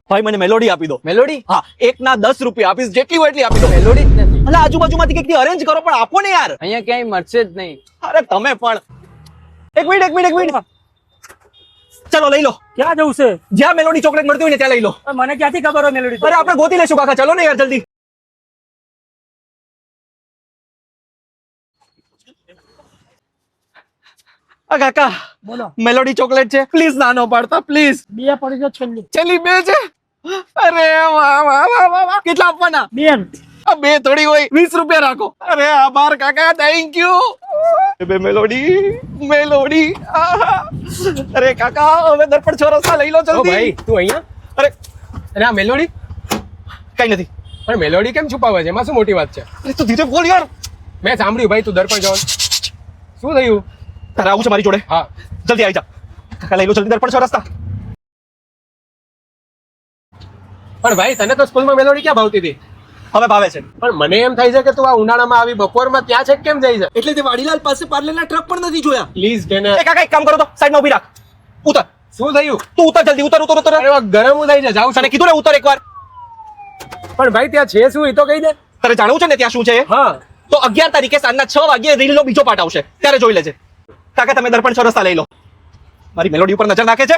ભાઈ મને મેલોડી આપી દો. મેલોડી? હા, 1 ના 10 રૂપિયા આપીશ, જેટલી હોય એટલી આપી દો. મેલોડી જ નથી. અલા આજુબાજુમાંથી કંઈક અરેન્જ કરો પણ આપો ને યાર. અહીંયા ક્યાંય મળશે જ નહીં. અરે તમે પણ. એક મિનિટ. ચલો લઈ લો. ક્યાં જવું છે? જ્યાં મેલોડી ચોકલેટ મળતી હોય ને ત્યાં લઈ લો. મને ક્યાંથી ખબર હોય મેલોડી? અરે આપણે ગોતી લેશું કાકા, ચલો ને યાર જલ્દી. આ કાકા બોલો. મેલોડી ચોકલેટ છે, પ્લીઝ નાનો પાડતા પ્લીઝ. બે પડી ગયો છેલ્લી. છેલ્લી 2 છે. અરે વાહ વાહ વાહ વાહ. કેટલા આપવાના? બે. આ 2 થોડી હોય, 20 રૂપિયા રાખો. અરે આભાર કાકા, થેન્ક યુ. બે મેલોડી આહા. અરે કાકા હવે દર્પણ ચોરસમાં લઈ લો ઓ જલ્દી. ભાઈ તું અહીંયા? અરે અરે આ મેલોડી? કઈ નથી. પણ મેલોડી કેમ છુપાવે છે? એમાં શું મોટી વાત છે? અરે તું ધીરે બોલ યાર. મેં સાંભળ્યું ભાઈ તું દર્પણ જવાનું. શું થયું? તારે આવું છે મારી જોડે? હા. જલ્દી આવી જા કાકા, લઈ લો જલ્દી દર્પણ ચોરસતા. પણ ભાઈ તને તો સ્કૂલમાં મેલોડી ક્યાં ભાવતી હતી? હવે ભાવે છે. પણ મને એમ થાય છે કે તું આ ઉનાળામાં આવી બપોરમાં ત્યાં છે કેમ જાય છે? એટલે તે વાડીલાલ પાસે પાર્લરના ટ્રક પણ નથી જોયા. પ્લીઝ કેને. એ કાકા એક કામ કરો તો સાઈડમાં ઊભી રાખ. ઉતર. શું થયું? તું ઉતર જલ્દી, ઉતર. અરે વાહ, ગરમ થઈ જાય. જાઉં તને છું. કીધું ને ઉતર એકવાર. પણ ભાઈ ત્યાં છે શું એ તો કહી દે. તારે જાણવું છે ને ત્યાં શું છે? હા. તો 11 તારીખે સાંજના 6 વાગ્યે રીલનો બીજો પાર્ટ આવશે, ત્યારે જોઈ લેજે. કાકા તમે દર્પણ ચોરસતા લઈ લો. મારી મેલોડી ઉપર નજર નાખે છે.